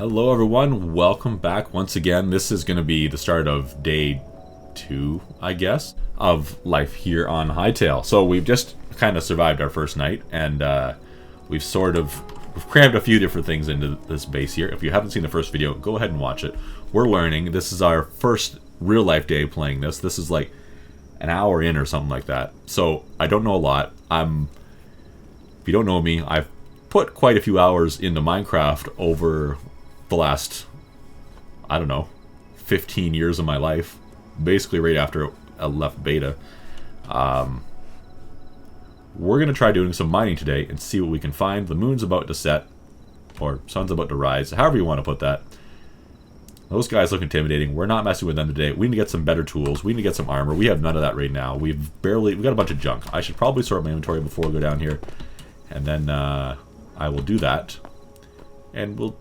Hello everyone, welcome back once again. This is going to be the start of day 2, I guess, of life here on Hytale. So we've just kind of survived our first night, and we've crammed a few different things into this base here. If you haven't seen the first video, go ahead and watch it. We're learning. This is our first real life day playing this. This is like an hour in or something like that. So I don't know a lot. If you don't know me, I've put quite a few hours into Minecraft over the last, I don't know, 15 years of my life, basically right after I left beta. We're going to try doing some mining today and see what we can find. The moon's about to set, or sun's about to rise, however you want to put that. Those guys look intimidating. We're not messing with them today. We need to get some better tools. We need to get some armor. We have none of that right now. We've got a bunch of junk. I should probably sort my inventory before we go down here, and then I will do that, and we'll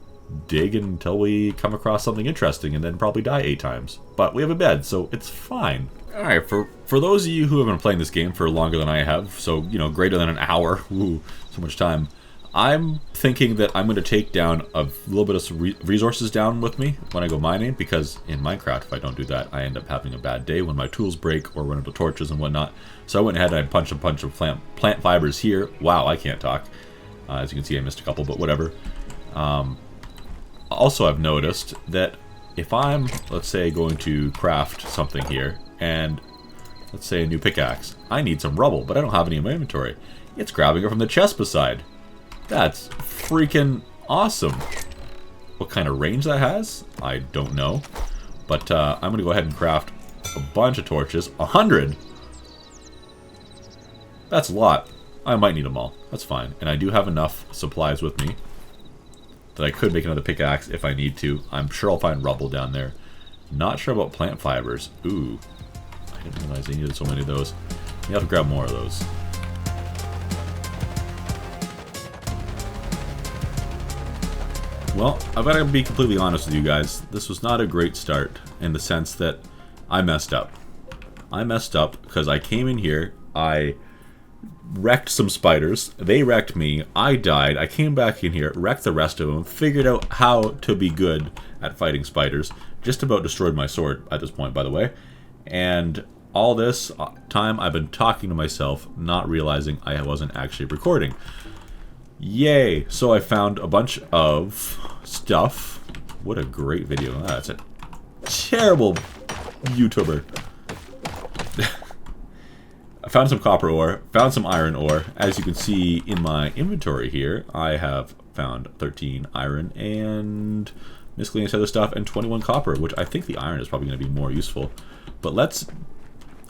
dig until we come across something interesting, and then probably die 8 times. But we have a bed, so it's fine. Alright, for those of you who have been playing this game for longer than I have, so, you know, greater than an hour, ooh, so much time, I'm thinking that I'm going to take down a little bit of resources down with me when I go mining, because in Minecraft, if I don't do that, I end up having a bad day when my tools break or run out of torches and whatnot. So I went ahead and I punched a bunch of plant fibers here. Wow, I can't talk. As you can see, I missed a couple, but whatever. Also, I've noticed that if I'm, let's say, going to craft something here, and let's say a new pickaxe, I need some rubble, but I don't have any in my inventory. It's grabbing it from the chest beside. That's freaking awesome. What kind of range that has, I don't know. But I'm going to go ahead and craft a bunch of torches. 100! That's a lot. I might need them all. That's fine. And I do have enough supplies with me that I could make another pickaxe if I need to. I'm sure I'll find rubble down there. Not sure about plant fibers. Ooh. I didn't realize I needed so many of those. You have to grab more of those. Well, I've got to be completely honest with you guys. This was not a great start in the sense that I messed up. I messed up because I came in here, I wrecked some spiders, they wrecked me, I died, I came back in here, wrecked the rest of them, figured out how to be good at fighting spiders, just about destroyed my sword at this point, by the way, and all this time I've been talking to myself, not realizing I wasn't actually recording. Yay! So I found a bunch of stuff. What a great video. That's a terrible YouTuber. I found some copper ore, found some iron ore. As you can see in my inventory here, I have found 13 iron and miscellaneous other stuff and 21 copper, which I think the iron is probably going to be more useful. But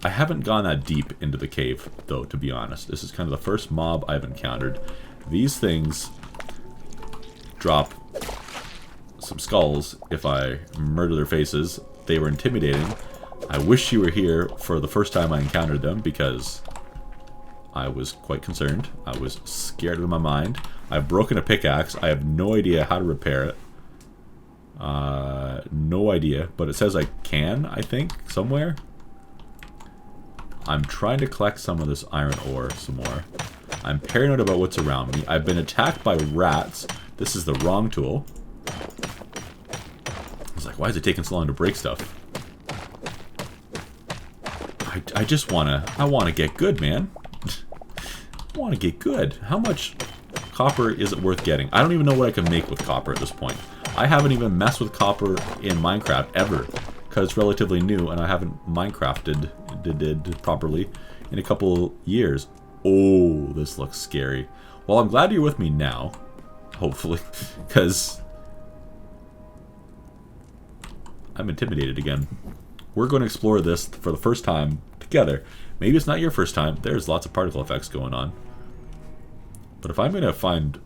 I haven't gone that deep into the cave, though, to be honest. This is kind of the first mob I've encountered. These things drop some skulls if I murder their faces. They were intimidating. I wish you were here for the first time I encountered them, because I was quite concerned. I was scared out of my mind. I've broken a pickaxe. I have no idea how to repair it. No idea, but it says I can, I think, somewhere. I'm trying to collect some of this iron ore some more. I'm paranoid about what's around me. I've been attacked by rats. This is the wrong tool. I was like, why is it taking so long to break stuff? I just I wanna get good, man. I wanna get good. How much copper is it worth getting? I don't even know what I can make with copper at this point. I haven't even messed with copper in Minecraft ever, because it's relatively new and I haven't Minecrafted did properly in a couple years. Oh, this looks scary. Well, I'm glad you're with me now, hopefully, because I'm intimidated again. We're going to explore this for the first time together. Maybe it's not your first time. There's lots of particle effects going on. But if I'm going to find...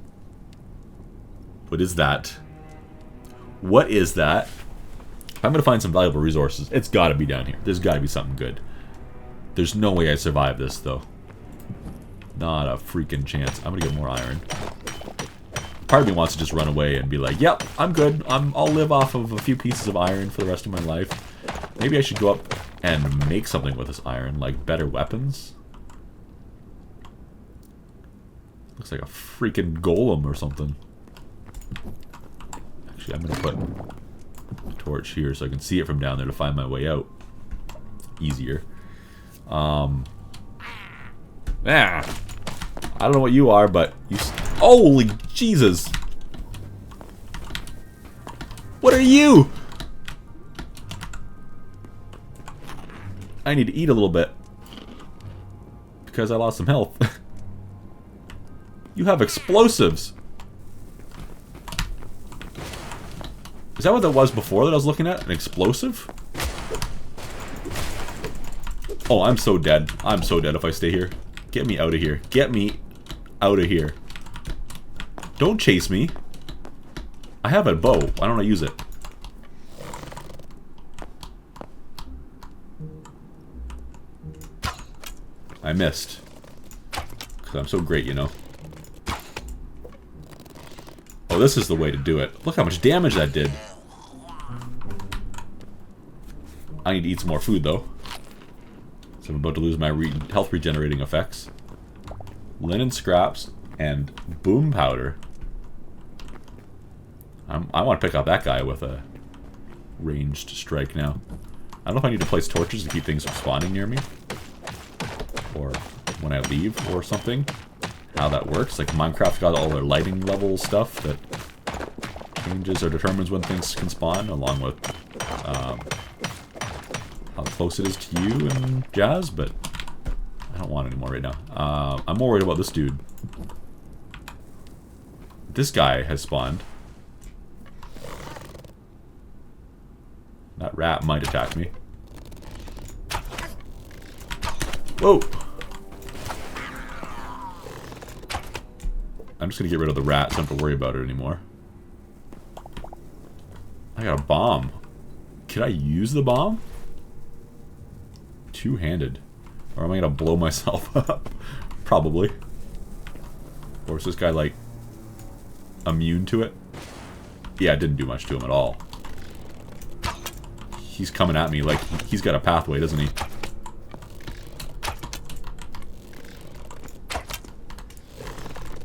What is that? What is that? If I'm going to find some valuable resources, it's got to be down here. There's got to be something good. There's no way I survive this, though. Not a freaking chance. I'm going to get more iron. Part of me wants to just run away and be like, yep, I'm good. I'll live off of a few pieces of iron for the rest of my life. Maybe I should go up and make something with this iron, like better weapons. Looks like a freaking golem or something. Actually, I'm going to put a torch here so I can see it from down there to find my way out easier. I don't know what you are, but you... Holy Jesus! What are you? I need to eat a little bit. Because I lost some health. You have explosives! Is that what that was before that I was looking at? An explosive? Oh, I'm so dead. I'm so dead if I stay here. Get me out of here. Get me out of here. Don't chase me. I have a bow. Why don't I use it? I missed. Because I'm so great, you know. Oh, this is the way to do it. Look how much damage that did. I need to eat some more food, though. So I'm about to lose my health regenerating effects. Linen scraps and boom powder. I want to pick out that guy with a ranged strike now. I don't know if I need to place torches to keep things from spawning near me. Or when I leave or something. How that works. Like Minecraft got all their lighting level stuff that changes or determines when things can spawn, along with how close it is to you and jazz, but I don't want it anymore right now. I'm more worried about this dude. This guy has spawned. That rat might attack me. Whoa! I'm just gonna get rid of the rat so I don't have to worry about it anymore. I got a bomb. Can I use the bomb? Two-handed. Or am I gonna blow myself up? Probably. Or is this guy, like, immune to it? Yeah, it didn't do much to him at all. He's coming at me like he's got a pathway, doesn't he?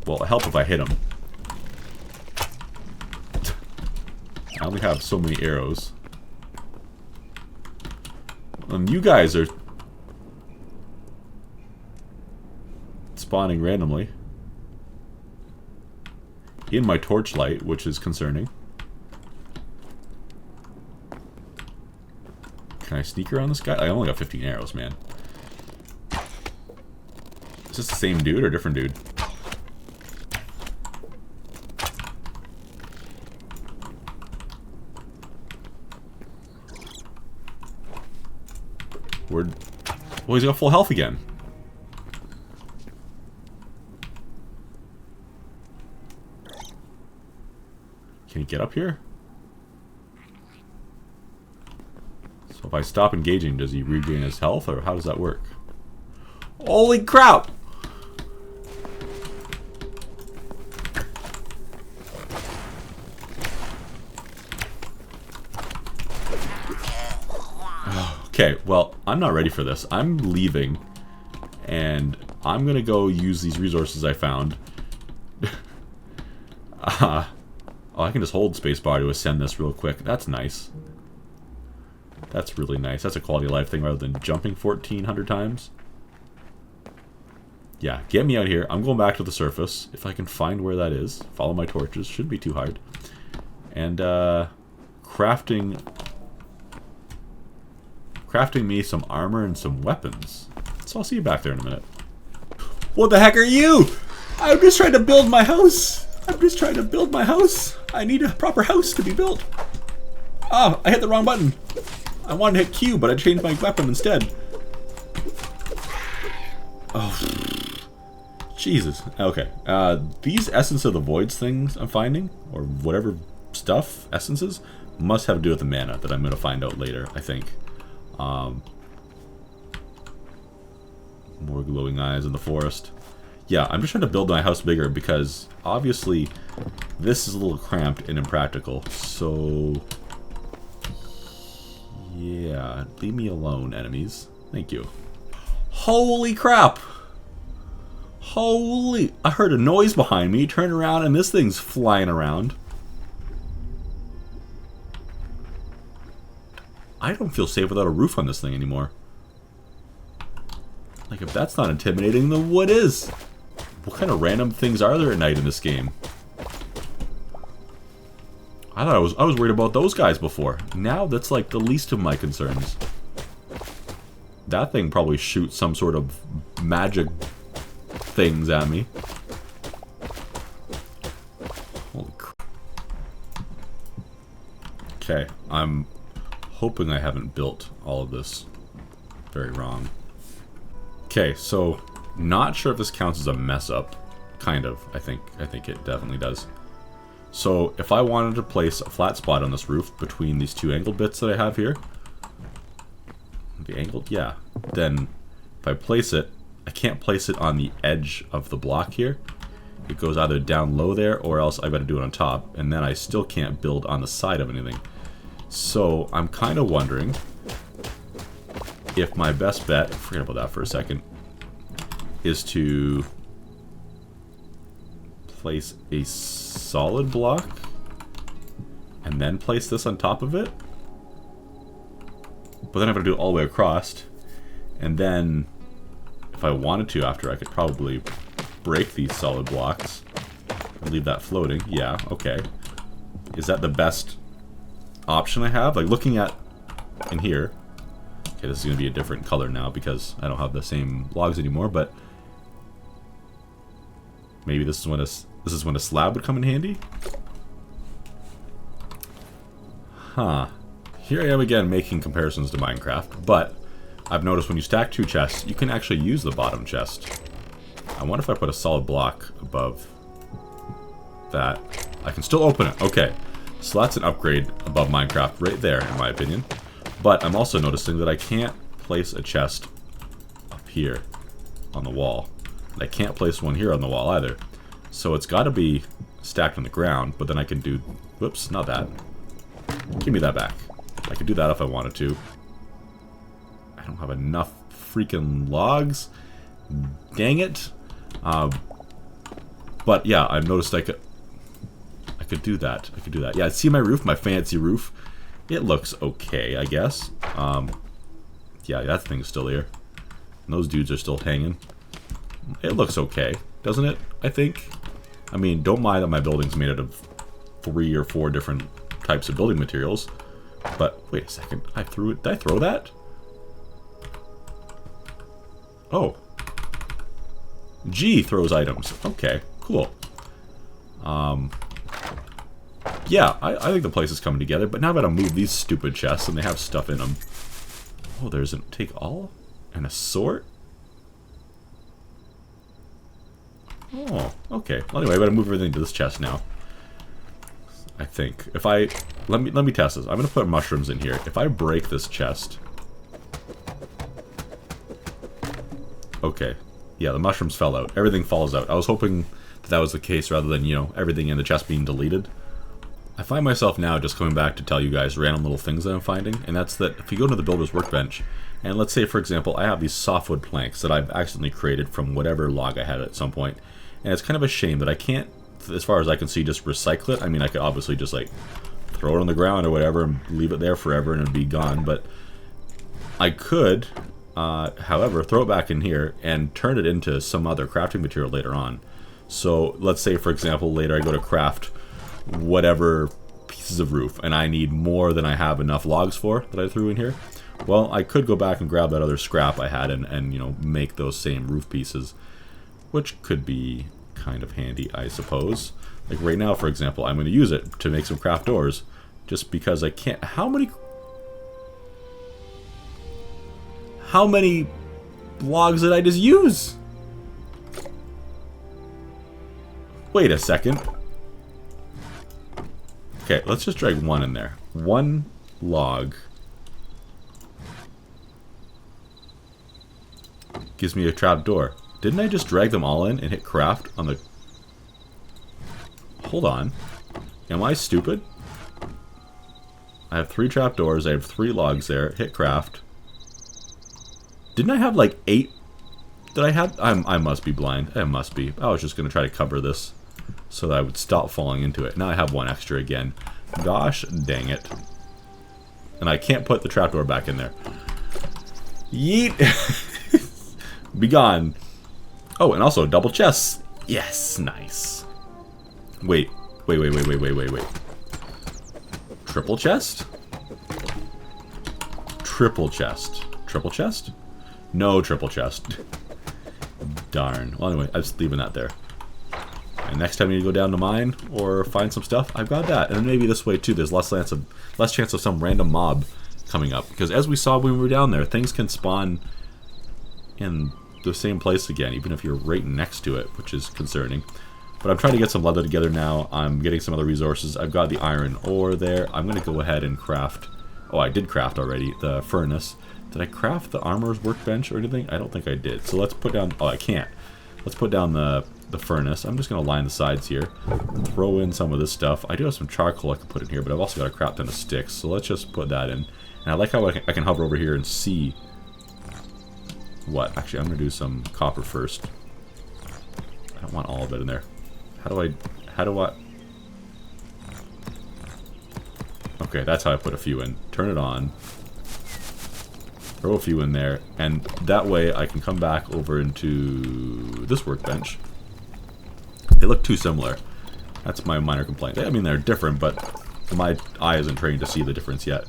Well, it'll help if I hit him. I only have so many arrows. And you guys are spawning randomly in my torchlight, which is concerning. Can I sneak around this guy? I only got 15 arrows, man. Is this the same dude or a different dude? Well, he's got full health again. Can he get up here? So if I stop engaging, does he regain his health, or how does that work? Holy crap! Okay, well, I'm not ready for this. I'm leaving, and I'm gonna go use these resources I found. Oh, I can just hold spacebar to ascend this real quick. That's nice. That's really nice. That's a quality of life thing rather than jumping 1,400 times. Yeah, get me out here. I'm going back to the surface. If I can find where that is. Follow my torches. Shouldn't be too hard. And, crafting me some armor and some weapons. So I'll see you back there in a minute. What the heck are you? I'm just trying to build my house. I'm just trying to build my house. I need a proper house to be built. Oh, I hit the wrong button. I wanted to hit Q, but I changed my weapon instead. Oh, Jesus. Okay. These Essence of the Voids things I'm finding, or whatever stuff, essences, must have to do with the mana that I'm going to find out later, I think. More glowing eyes in the forest. Yeah, I'm just trying to build my house bigger because obviously this is a little cramped and impractical. So yeah, leave me alone, enemies. Thank you. Holy crap! Holy... I heard a noise behind me, turn around, and this thing's flying around. I don't feel safe without a roof on this thing anymore. Like, if that's not intimidating, then what is? What kind of random things are there at night in this game? I thought I was worried about those guys before. Now that's like the least of my concerns. That thing probably shoots some sort of magic things at me. Holy crap. Okay, I'm hoping I haven't built all of this very wrong. Okay, so not sure if this counts as a mess up. Kind of. I think it definitely does. So if I wanted to place a flat spot on this roof between these two angled bits that I have here, the angled, yeah, then if I place it, I can't place it on the edge of the block here. It goes either down low there, or else I've got to do it on top, and then I still can't build on the side of anything. So I'm kind of wondering if my best bet, forget about that for a second, is to place a solid block and then place this on top of it. But then I've got to do it all the way across. And then, if I wanted to after, I could probably break these solid blocks and leave that floating. Yeah, okay. Is that the best option I have? Like, looking at in here. Okay, this is going to be a different color now because I don't have the same logs anymore, but maybe this is when a slab would come in handy? Huh. Here I am again making comparisons to Minecraft, but I've noticed when you stack two chests, you can actually use the bottom chest. I wonder if I put a solid block above that. I can still open it. Okay. So that's an upgrade above Minecraft right there, in my opinion. But I'm also noticing that I can't place a chest up here on the wall. And I can't place one here on the wall either. So it's got to be stacked on the ground, but then I can do... Whoops, not that. Give me that back. I could do that if I wanted to. I don't have enough freaking logs. Dang it. But yeah, I've noticed I could do that. I could do that. Yeah, see my roof, my fancy roof. It looks okay, I guess. Yeah, that thing's still here. And those dudes are still hanging. It looks okay, doesn't it? I think. I mean, don't mind that my building's made out of 3 or 4 different types of building materials. But wait a second, I threw it. Did I throw that? Oh. G throws items. Okay, cool. Yeah, I think the place is coming together, but now I've got to move these stupid chests, and they have stuff in them. Oh, there's a take all and a sort. Oh, okay. Well, anyway, I've got to move everything to this chest now. I think if I let me test this. I'm going to put mushrooms in here. If I break this chest, okay. Yeah, the mushrooms fell out. Everything falls out. I was hoping that was the case rather than, you know, everything in the chest being deleted. I find myself now just coming back to tell you guys random little things that I'm finding, and that's that if you go to the builder's workbench, and let's say, for example, I have these softwood planks that I've accidentally created from whatever log I had at some point, and it's kind of a shame that I can't, as far as I can see, just recycle it. I mean, I could obviously just, like, throw it on the ground or whatever and leave it there forever and it'd be gone, but I could, however, throw it back in here and turn it into some other crafting material later on. So, let's say, for example, later I go to craft whatever pieces of roof and I need more than I have enough logs for that I threw in here. Well, I could go back and grab that other scrap I had and you know, make those same roof pieces, which could be kind of handy, I suppose. Like right now, for example, I'm going to use it to make some craft doors just because I can't. How many logs did I just use? Wait a second. Okay, let's just drag one in there. One log gives me a trap door. Didn't I just drag them all in and hit craft on the... Hold on. Am I stupid? I have 3 trapdoors. I have 3 logs there. Hit craft. Didn't I have like 8? Did I have... I must be blind. I must be. I was just going to try to cover this so that I would stop falling into it. Now I have 1 extra again. Gosh dang it. And I can't put the trapdoor back in there. Yeet! Be gone. Oh, and also double chests. Yes, nice. Wait. Triple chest? Triple chest. Triple chest? No triple chest. Darn. Well, anyway, I'm just leaving that there. And next time you go down to mine or find some stuff, I've got that. And maybe this way too, there's less chance of some random mob coming up. Because as we saw when we were down there, things can spawn in the same place again, even if you're right next to it, which is concerning. But I'm trying to get some leather together now. I'm getting some other resources. I've got the iron ore there. I'm going to go ahead and craft... Oh, I did craft already, the furnace. Did I craft the armorer's workbench or anything? I don't think I did. So let's put down... Oh, I can't. Let's put down the furnace. I'm just going to line the sides here. Throw in some of this stuff. I do have some charcoal I can put in here, but I've also got a crap ton of sticks. So let's just put that in. And I like how I can hover over here and see... What? Actually, I'm going to do some copper first. I don't want all of it in there. How do I... Okay, that's how I put a few in. Turn it on. Throw a few in there. And that way I can come back over into this workbench. They look too similar. That's my minor complaint. I mean, they're different, but my eye isn't trained to see the difference yet.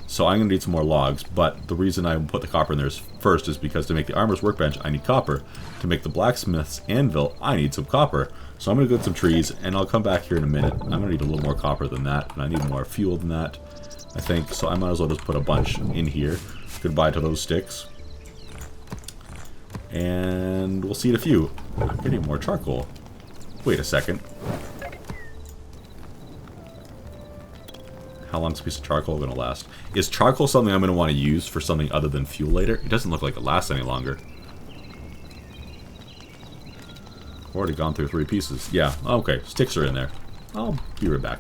So I'm going to need some more logs, but the reason I put the copper in there first is because to make the armorer's workbench, I need copper. To make the blacksmith's anvil, I need some copper. So I'm going to go get some trees, and I'll come back here in a minute. I'm going to need a little more copper than that, and I need more fuel than that, I think. So I might as well just put a bunch in here. Goodbye to those sticks. And we'll see in a few. I'm getting more charcoal. Wait a second. How long is a piece of charcoal going to last? Is charcoal something I'm going to want to use for something other than fuel later? It doesn't look like it lasts any longer. Already gone through 3 pieces. Yeah, okay. Sticks are in there. I'll be right back.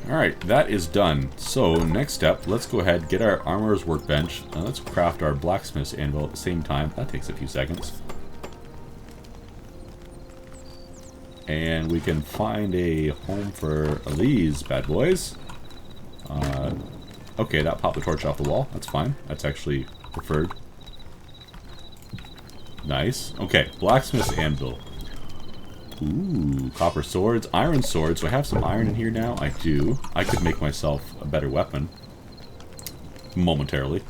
Alright, that is done. So, next step, let's go ahead, get our armorer's workbench, and let's craft our blacksmith's anvil at the same time. That takes a few seconds. And we can find a home for these bad boys. Okay, that popped the torch off the wall. That's fine. That's actually preferred. Nice. Okay, blacksmith's anvil. Ooh, copper swords, iron swords. Do I have some iron in here now? I do. I could make myself a better weapon. Momentarily.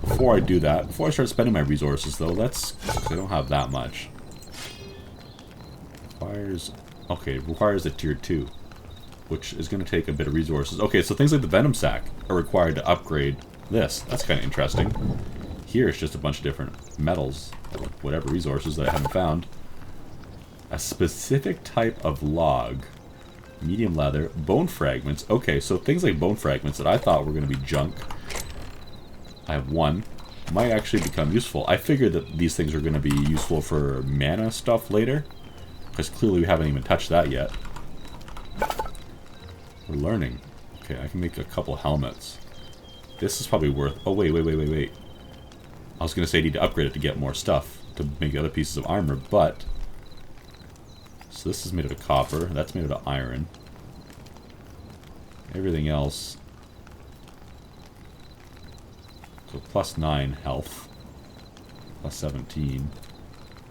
Before I do that, before I start spending my resources though, I don't have that much. Requires a tier 2. Which is going to take a bit of resources. Okay, so things like the venom sac are required to upgrade this. That's kind of interesting. Here it's just a bunch of different metals, or whatever resources that I haven't found. A specific type of log. Medium leather. Bone fragments. Okay, so things like bone fragments that I thought were going to be junk. I have 1. Might actually become useful. I figured that these things are going to be useful for mana stuff later. Because clearly we haven't even touched that yet. We're learning. Okay, I can make a couple helmets. This is probably worth... Oh, wait. I was going to say I need to upgrade it to get more stuff. To make other pieces of armor, but... So this is made out of copper. That's made out of iron. Everything else... So plus 9 health. Plus 17.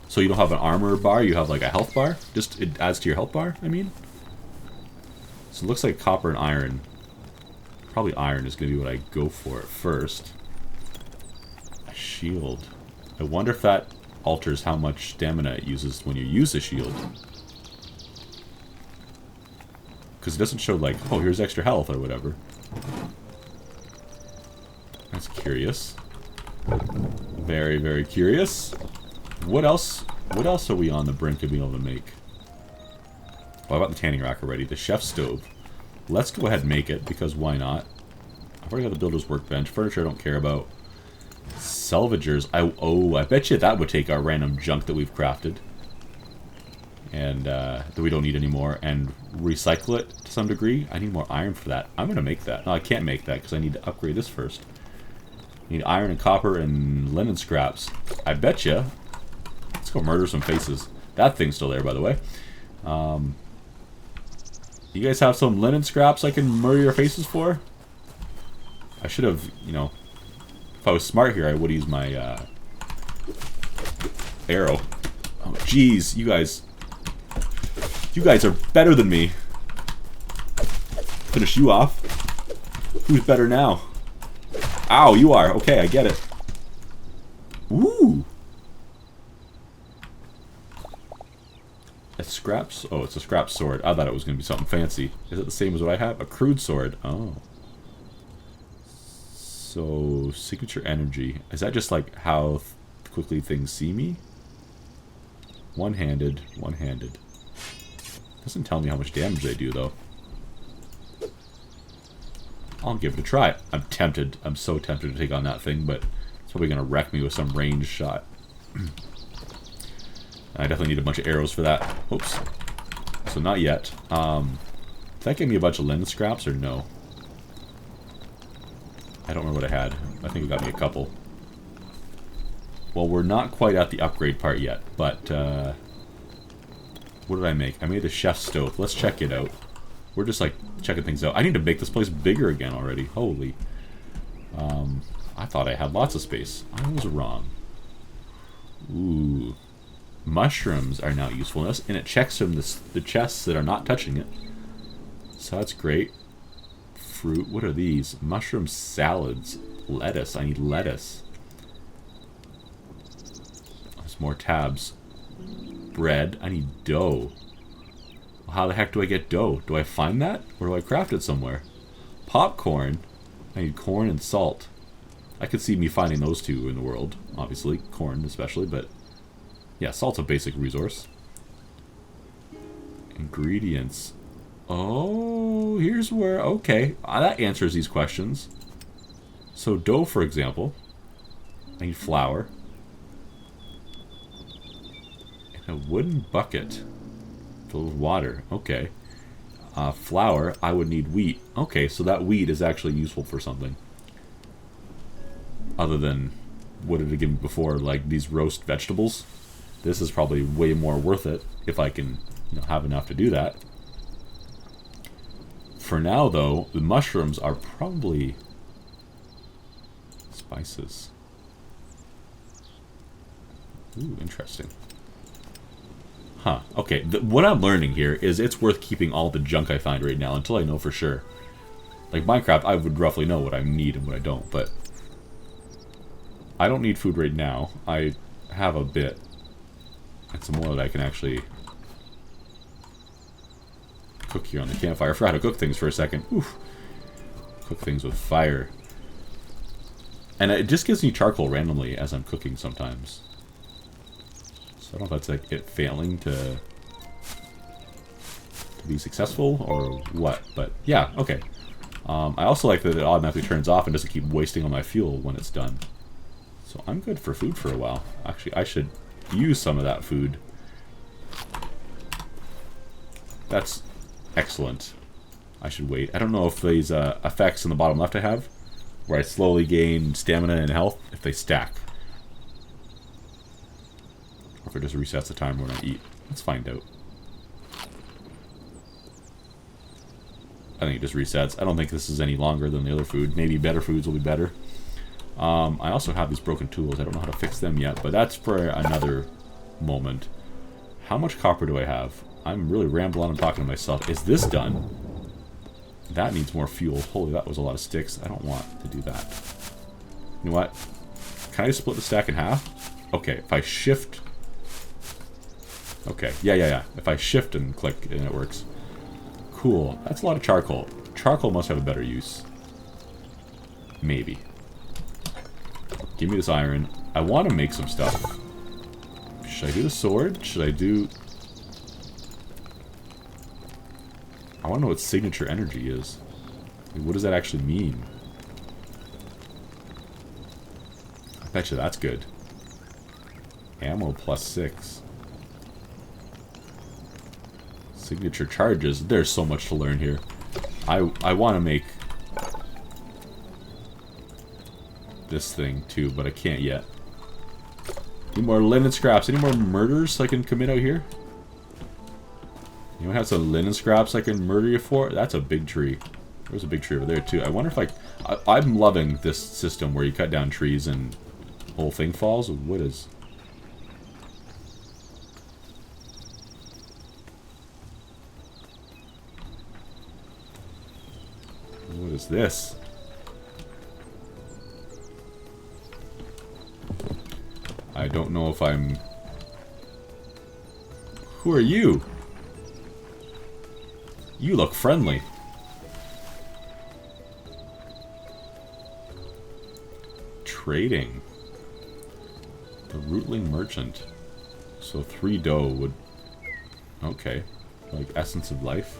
So you don't have an armor bar, you have like a health bar? Just it adds to your health bar, I mean? So it looks like copper and iron. Probably iron is going to be what I go for at first. A shield. I wonder if that alters how much stamina it uses when you use a shield. Because it doesn't show like, oh, here's extra health or whatever. That's curious. Very, very curious. What else are we on the brink of being able to make? Well, I've got the tanning rack already. The chef's stove. Let's go ahead and make it, because why not? I've already got the builder's workbench. Furniture I don't care about. Salvagers. I bet you that would take our random junk that we've crafted. And that we don't need anymore. And recycle it to some degree. I need more iron for that. I'm going to make that. No, I can't make that, because I need to upgrade this first. I need iron and copper and linen scraps. I bet you. Let's go murder some faces. That thing's still there, by the way. You guys have some linen scraps I can murder your faces for? I should have, you know, if I was smart here, I would use my arrow. Oh, jeez, you guys are better than me. Finish you off. Who's better now? Ow, you are. Okay, I get it. Ooh. A scraps? Oh, it's a scrap sword. I thought it was going to be something fancy. Is it the same as what I have? A crude sword. Oh. So, signature energy. Is that just like how quickly things see me? One-handed, one-handed. Doesn't tell me how much damage they do, though. I'll give it a try. I'm tempted. I'm so tempted to take on that thing, but it's probably going to wreck me with some ranged shot. I definitely need a bunch of arrows for that. Oops. So not yet. Did that give me a bunch of linen scraps or no? I don't remember what I had. I think it got me a couple. Well, we're not quite at the upgrade part yet, but what did I make? I made the chef's stove. Let's check it out. We're just like checking things out. I need to make this place bigger again already. Holy. I thought I had lots of space. I was wrong. Ooh. Mushrooms are now useful, and it checks from the chests that are not touching it. So that's great. Fruit. What are these? Mushroom salads. Lettuce. I need lettuce. There's more tabs. Bread. I need dough. Well, how the heck do I get dough? Do I find that? Or do I craft it somewhere? Popcorn. I need corn and salt. I could see me finding those two in the world. Obviously. Corn especially, but yeah, salt's a basic resource. Ingredients. Oh, here's where... Okay, that answers these questions. So dough, for example. I need flour. And a wooden bucket filled with water. Okay. Flour, I would need wheat. Okay, so that wheat is actually useful for something. Other than what did it give me before, like these roast vegetables. This is probably way more worth it if I can, you know, have enough to do that. For now, though, the mushrooms are probably spices. Ooh, interesting. Huh. Okay, what I'm learning here is it's worth keeping all the junk I find right now until I know for sure. Like Minecraft, I would roughly know what I need and what I don't, but I don't need food right now. I have a bit. And some more that I can actually cook here on the campfire. I forgot to cook things for a second. Oof. Cook things with fire. And it just gives me charcoal randomly as I'm cooking sometimes. So I don't know if that's like it failing to be successful or what. But yeah, okay. I also like that it automatically turns off and doesn't keep wasting all my fuel when it's done. So I'm good for food for a while. Actually, I should use some of that food. That's excellent. I should wait. I don't know if these effects in the bottom left I have, where I slowly gain stamina and health, if they stack. Or if it just resets the timer when I eat. Let's find out. I think it just resets. I don't think this is any longer than the other food. Maybe better foods will be better. I also have these broken tools. I don't know how to fix them yet, but that's for another moment. How much copper do I have? I'm really rambling and talking to myself. Is this done? That needs more fuel. Holy, that was a lot of sticks. I don't want to do that. You know what? Can I split the stack in half? Okay, if I shift... Okay, yeah. If I shift and click, and it works. Cool. That's a lot of charcoal. Charcoal must have a better use. Maybe. Give me this iron. I want to make some stuff. Should I do the sword? Should I do... I want to know what signature energy is. Like, what does that actually mean? I bet you that's good. Ammo +6. Signature charges. There's so much to learn here. I want to make this thing too, but I can't yet. Need more linen scraps. Any more murders I can commit out here? Anyone have some linen scraps I can murder you for? That's a big tree. There's a big tree over there too. I wonder if I'm loving this system where you cut down trees and the whole thing falls. What is... What is this? I don't know if I'm... Who are you? You look friendly. Trading. The Rootling Merchant. So 3 dough would... Okay. Like Essence of Life.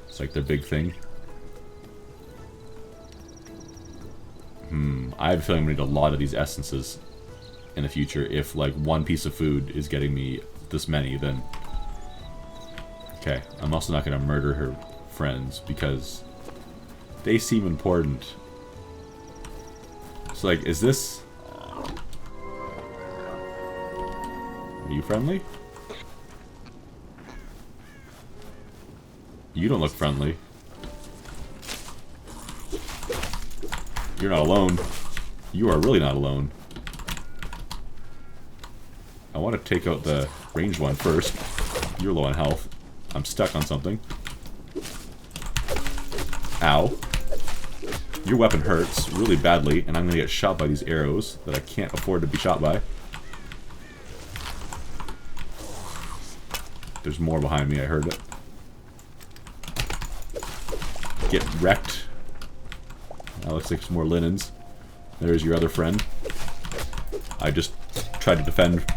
It's like their big thing. I have a feeling I'm going to need a lot of these essences in the future. If like one piece of food is getting me this many, then... Okay, I'm also not going to murder her friends because they seem important. So like, is this... Are you friendly? You don't look friendly. You're not alone. You are really not alone. I want to take out the ranged one first. You're low on health. I'm stuck on something. Ow. Your weapon hurts really badly, and I'm going to get shot by these arrows that I can't afford to be shot by. There's more behind me, I heard it. Get wrecked. That looks like some more linens. There's your other friend. I just tried to defend,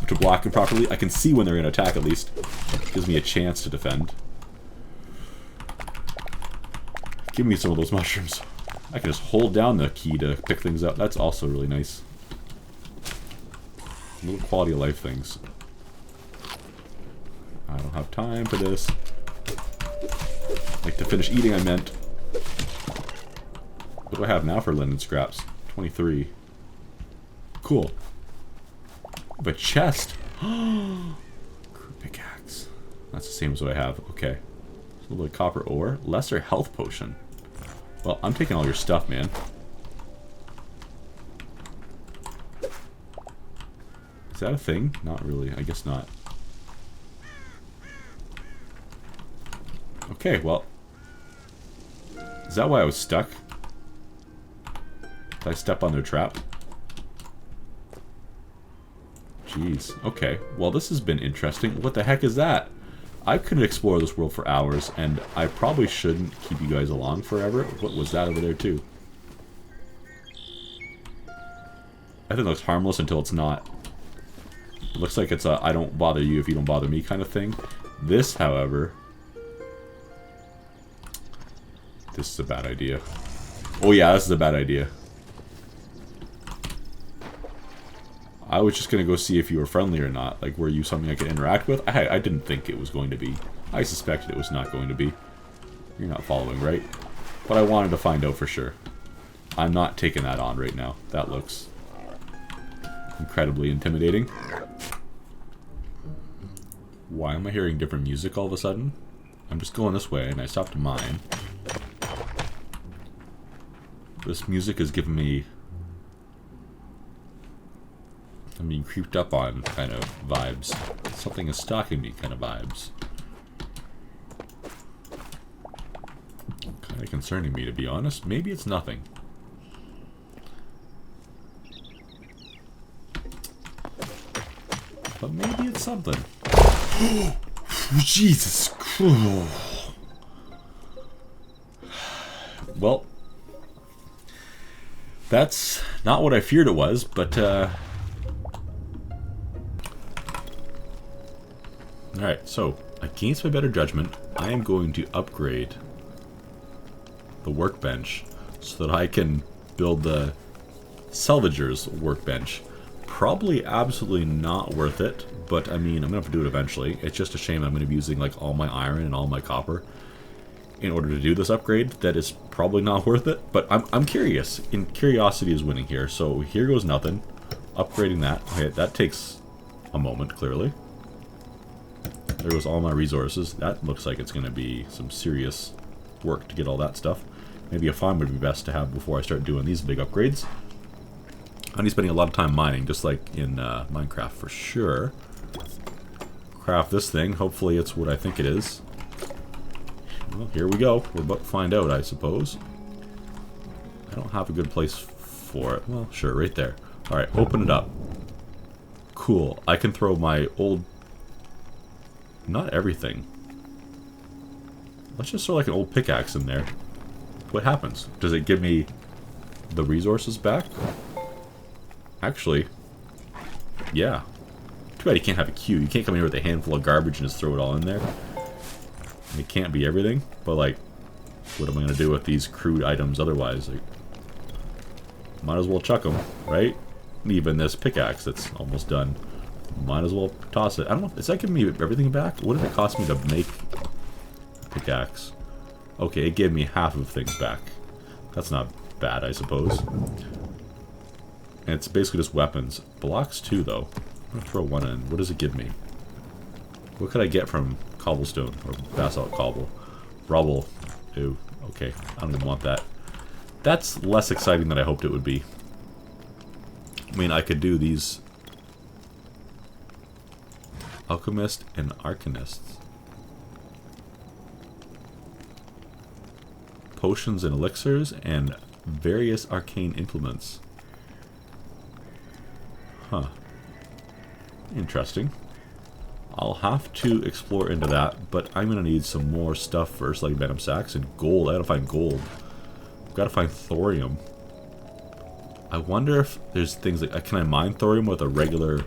to block him properly. I can see when they're going to attack at least. Gives me a chance to defend. Give me some of those mushrooms. I can just hold down the key to pick things up. That's also really nice. Little quality of life things. I don't have time for this. Like to finish eating, I meant. What do I have now for linen scraps? 23. Cool. But chest. Pickaxe. That's the same as what I have. Okay. A little bit of copper ore. Lesser health potion. Well, I'm taking all your stuff, man. Is that a thing? Not really. I guess not. Okay, well. Is that why I was stuck? Did I step on their trap? Jeez. Okay. Well, this has been interesting. What the heck is that? I could explore this world for hours, and I probably shouldn't keep you guys along forever. What was that over there, too? I think it looks harmless until it's not. It looks like it's a I don't bother you if you don't bother me kind of thing. This, however... This is a bad idea. Oh yeah, this is a bad idea. I was just going to go see if you were friendly or not. Like, were you something I could interact with? I didn't think it was going to be. I suspected it was not going to be. You're not following, right? But I wanted to find out for sure. I'm not taking that on right now. That looks incredibly intimidating. Why am I hearing different music all of a sudden? I'm just going this way, and I stopped to mine. This music is giving me... I'm being creeped up on kind of vibes. Something is stalking me kind of vibes. Kind of concerning me, to be honest. Maybe it's nothing. But maybe it's something. Jesus Christ. Well, that's not what I feared it was, but alright, so, against my better judgment, I am going to upgrade the workbench so that I can build the salvager's workbench. Probably absolutely not worth it, but I mean, I'm going to have to do it eventually. It's just a shame I'm going to be using like all my iron and all my copper in order to do this upgrade. That is probably not worth it, but I'm curious. And curiosity is winning here, so here goes nothing. Upgrading that. Okay, that takes a moment, clearly. There goes all my resources. That looks like it's going to be some serious work to get all that stuff. Maybe a farm would be best to have before I start doing these big upgrades. I'm spending a lot of time mining, just like in Minecraft for sure. Craft this thing. Hopefully it's what I think it is. Well, here we go. We're about to find out, I suppose. I don't have a good place for it. Well, sure, right there. Alright, open it up. Cool. I can throw my old... Not everything. Let's just throw like an old pickaxe in there. What happens? Does it give me the resources back? Actually, yeah. Too bad you can't have a queue. You can't come in here with a handful of garbage and just throw it all in there. It can't be everything, but like, what am I going to do with these crude items otherwise? Like, might as well chuck them, right? Even this pickaxe that's almost done. Might as well toss it. I don't know, is that giving me everything back? What did it cost me to make a pickaxe? Okay, it gave me half of things back. That's not bad, I suppose. And it's basically just weapons. Blocks too, though. I'm gonna throw one in. What does it give me? What could I get from cobblestone or basalt cobble? Rubble. Ew. Okay, I don't even want that. That's less exciting than I hoped it would be. I mean, I could do these alchemist and arcanists. Potions and elixirs and various arcane implements. Huh. Interesting. I'll have to explore into that, but I'm going to need some more stuff first, like venom sacks and gold. I gotta find gold. I've got to find thorium. I wonder if there's things like... Can I mine thorium with a regular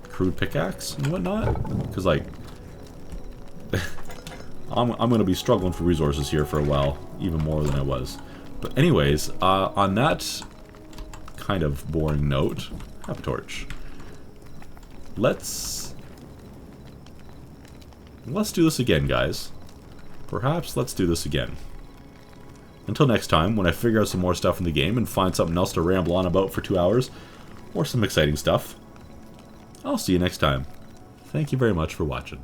crude pickaxe and whatnot? Because, like... I'm going to be struggling for resources here for a while, even more than I was. But anyways, on that kind of boring note, I have a torch. Let's do this again, guys. Perhaps let's do this again. Until next time, when I figure out some more stuff in the game and find something else to ramble on about for 2 hours, or some exciting stuff, I'll see you next time. Thank you very much for watching.